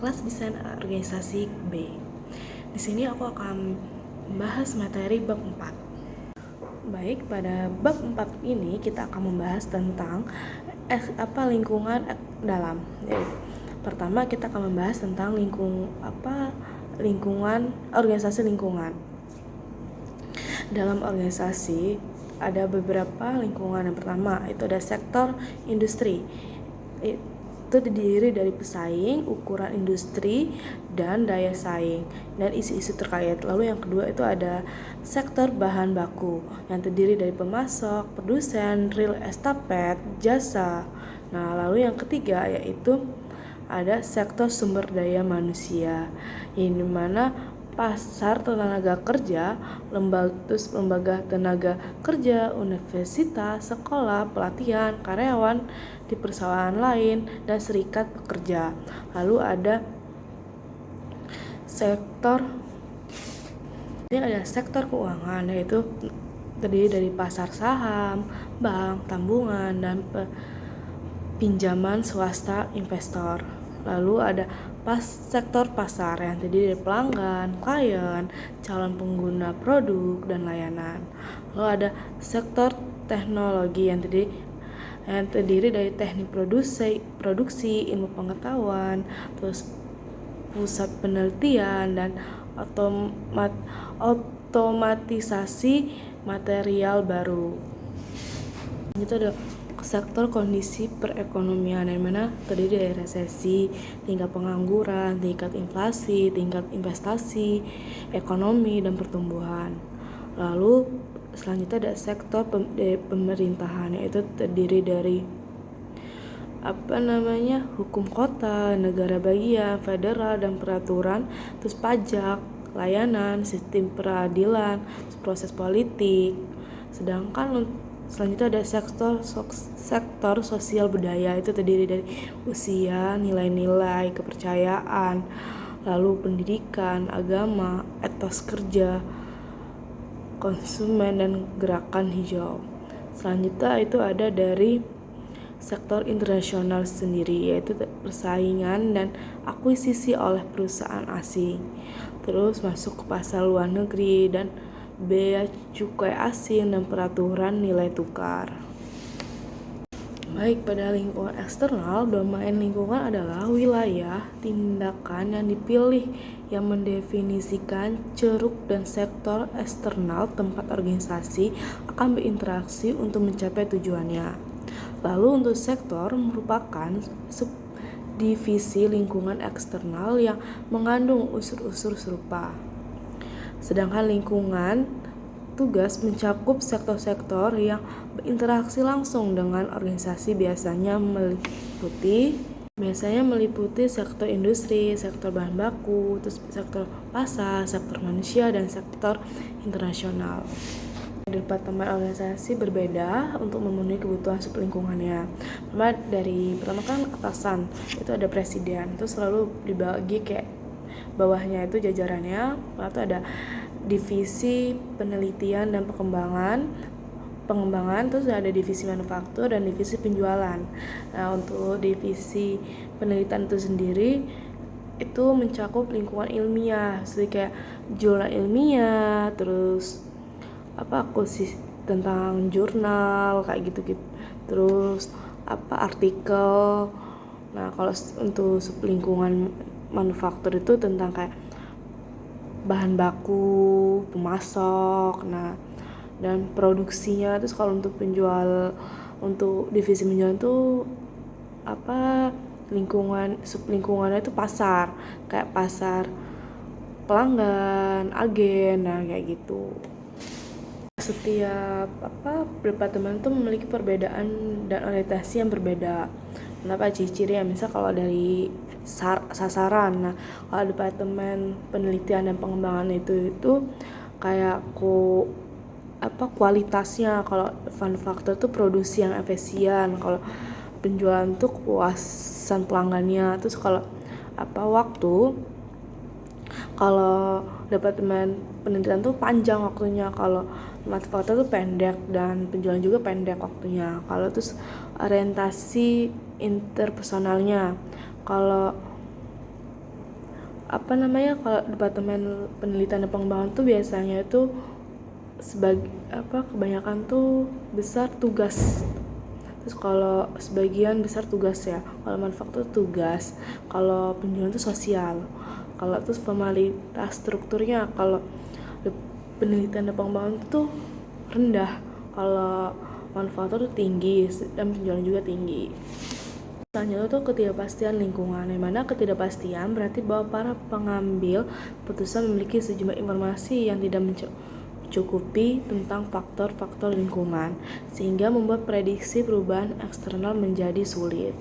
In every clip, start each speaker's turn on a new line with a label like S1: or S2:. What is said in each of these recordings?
S1: kelas desain organisasi B. Di sini aku akan membahas materi bab 4. Baik, pada bab 4 ini kita akan membahas tentang lingkungan dalam. Jadi, pertama kita akan membahas tentang organisasi lingkungan. Dalam organisasi ada beberapa lingkungan. Yang pertama itu ada sektor industri. Itu terdiri dari pesaing, ukuran industri, dan daya saing, dan isu-isu terkait. Lalu yang kedua itu ada sektor bahan baku, yang terdiri dari pemasok, produsen, real estate, jasa. Nah, lalu yang ketiga yaitu ada sektor sumber daya manusia, ini mana pasar tenaga kerja, lembaga tenaga kerja, universitas, sekolah, pelatihan, karyawan di perusahaan lain, dan serikat pekerja. Lalu ada sektor keuangan, yaitu terdiri dari pasar saham, bank, tabungan, dan pinjaman swasta investor. Lalu ada sektor pasar yang terdiri dari pelanggan, klien, calon pengguna produk, dan layanan. Lalu ada sektor teknologi yang terdiri dari teknik produksi, ilmu pengetahuan, terus pusat penelitian, dan otomatisasi material baru. Itu ada sektor kondisi perekonomian, yang mana terdiri dari resesi, tingkat pengangguran, tingkat inflasi, tingkat investasi, ekonomi, dan pertumbuhan. Lalu selanjutnya ada sektor pemerintahan, yaitu terdiri dari hukum kota, negara bagian, federal, dan peraturan, terus pajak, layanan, sistem peradilan, proses politik. Sedangkan selanjutnya ada sektor sosial budaya, itu terdiri dari usia, nilai-nilai, kepercayaan, lalu pendidikan, agama, etos kerja, konsumen, dan gerakan hijau. Selanjutnya itu ada dari sektor internasional sendiri, yaitu persaingan dan akuisisi oleh perusahaan asing. Terus masuk ke pasar luar negeri dan bea cukai asing dan peraturan nilai tukar. Baik, pada lingkungan eksternal, domain lingkungan adalah wilayah tindakan yang dipilih yang mendefinisikan ceruk dan sektor eksternal tempat organisasi akan berinteraksi untuk mencapai tujuannya. Lalu untuk sektor merupakan subdivisi lingkungan eksternal yang mengandung unsur-unsur serupa. Sedangkan lingkungan tugas mencakup sektor-sektor yang berinteraksi langsung dengan organisasi, biasanya meliputi sektor industri, sektor bahan baku, terus sektor pasar, sektor manusia, dan sektor internasional. Departemen organisasi berbeda untuk memenuhi kebutuhan sublingkungannya. Pertama kan atasan, itu ada presiden, terus selalu dibagi kayak bawahnya itu jajarannya. Lalu ada divisi penelitian dan pengembangan, terus ada divisi manufaktur dan divisi penjualan. Nah, untuk divisi penelitian itu sendiri itu mencakup lingkungan ilmiah, seperti kayak jurnal ilmiah, terus akuisisi tentang jurnal kayak gitu-gitu, terus artikel. Nah, kalau untuk sublingkungan manufaktur itu tentang kayak bahan baku, pemasok, dan produksinya. Terus kalau untuk divisi penjualan tuh sublingkungannya itu pasar, kayak pasar pelanggan, agen, kayak gitu. Setiap departemen itu memiliki perbedaan dan orientasi yang berbeda. Kenapa ciri-ciri? Misal kalau dari sasaran, kalau departemen penelitian dan pengembangan itu kayak kualitasnya. Kalau manufaktur itu produksi yang efisien, kalau penjualan itu kepuasan pelanggannya. Terus kalau waktu, kalau departemen penelitian tuh panjang waktunya, kalau manufaktur tuh pendek, dan penjualan juga pendek waktunya. Kalau terus orientasi interpersonalnya, kalau Kalau Departemen Penelitian dan Pengembangan tuh biasanya itu kebanyakan tuh besar tugas. Terus kalau sebagian besar tugas ya, kalau manufaktur tugas, kalau penjualan itu sosial, kalau terus formalitas strukturnya, kalau penelitian dan pengembangan itu rendah, kalau manufaktur itu tinggi dan penjualan juga tinggi. Selanjutnya itu ketidakpastian lingkungan, di mana ketidakpastian berarti bahwa para pengambil putusan memiliki sejumlah informasi yang tidak mencukupi tentang faktor-faktor lingkungan, sehingga membuat prediksi perubahan eksternal menjadi sulit.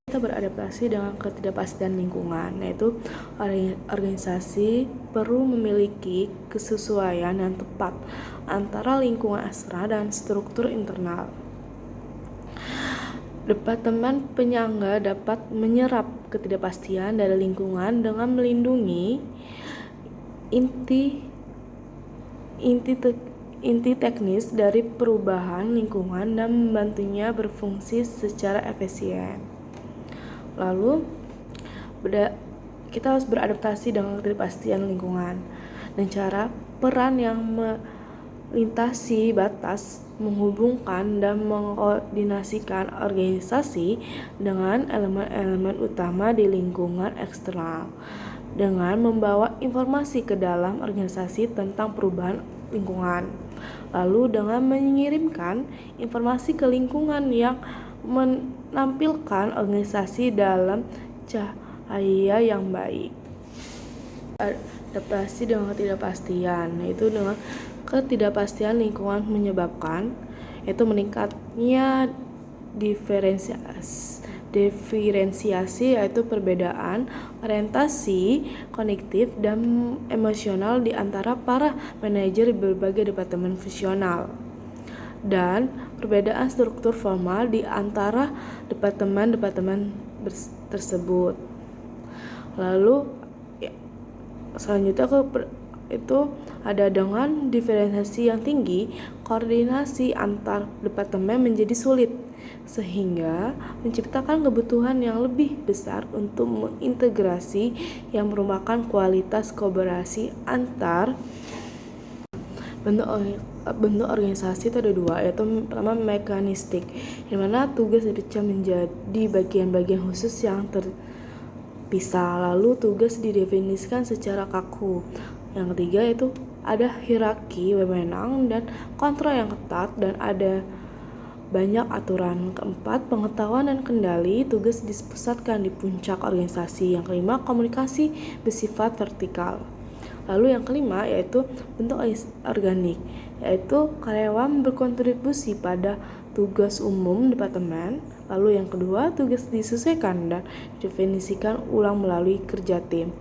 S1: Kita beradaptasi dengan ketidakpastian lingkungan, yaitu organisasi perlu memiliki kesesuaian yang tepat antara lingkungan eksternal dan struktur internal. Departemen penyangga dapat menyerap ketidakpastian dari lingkungan dengan melindungi inti teknis dari perubahan lingkungan dan membantunya berfungsi secara efisien. Lalu, kita harus beradaptasi dengan ketidakpastian lingkungan dan cara peran yang melintasi batas, menghubungkan dan mengkoordinasikan organisasi dengan elemen-elemen utama di lingkungan eksternal dengan membawa informasi ke dalam organisasi tentang perubahan lingkungan, lalu dengan mengirimkan informasi ke lingkungan yang menampilkan organisasi dalam cahaya yang baik. Adaptasi dengan ketidakpastian, yaitu dengan ketidakpastian lingkungan menyebabkan yaitu meningkatnya diferensiasi yaitu perbedaan orientasi kognitif dan emosional di antara para manajer berbagai departemen fungsional, dan perbedaan struktur formal di antara departemen tersebut. Lalu selanjutnya itu ada dengan diferensiasi yang tinggi, koordinasi antar departemen menjadi sulit, sehingga menciptakan kebutuhan yang lebih besar untuk mengintegrasi yang merupakan kualitas kolaborasi antar bentuk organisasi. Itu ada dua, yaitu pertama mekanistik, di mana tugas dipecah menjadi bagian-bagian khusus yang terpisah, lalu tugas didefinisikan secara kaku. Yang ketiga yaitu ada hierarki wewenang dan kontrol yang ketat dan ada banyak aturan. Keempat, pengetahuan dan kendali tugas dipusatkan di puncak organisasi. Yang kelima, komunikasi bersifat vertikal. Lalu yang kelima yaitu bentuk organik, yaitu karyawan berkontribusi pada tugas umum departemen. Lalu yang kedua, tugas disesuaikan dan didefinisikan ulang melalui kerja tim.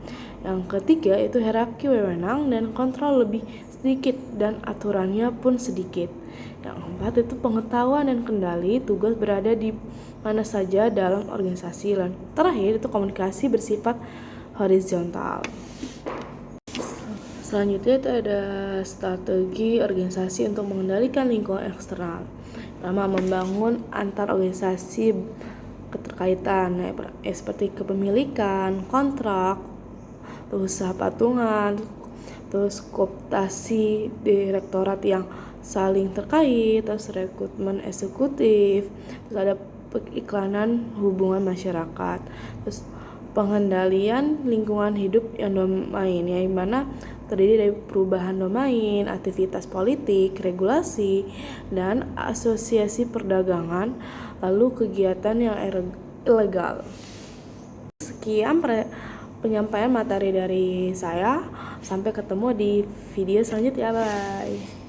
S1: Yang ketiga itu hierarki wewenang dan kontrol lebih sedikit dan aturannya pun sedikit. Yang keempat itu pengetahuan dan kendali tugas berada di mana saja dalam organisasi. Dan terakhir itu komunikasi bersifat horizontal. Selanjutnya itu ada strategi organisasi untuk mengendalikan lingkungan eksternal. Pertama, membangun antar organisasi keterkaitan seperti kepemilikan, kontrak, usaha patungan, terus kooptasi direktorat yang saling terkait, terus rekrutmen eksekutif, terus ada periklanan hubungan masyarakat, terus pengendalian lingkungan hidup yang domain, yang mana terdiri dari perubahan domain, aktivitas politik, regulasi, dan asosiasi perdagangan, lalu kegiatan yang ilegal. Sekian penyampaian materi dari saya. Sampai ketemu di video selanjutnya. Bye.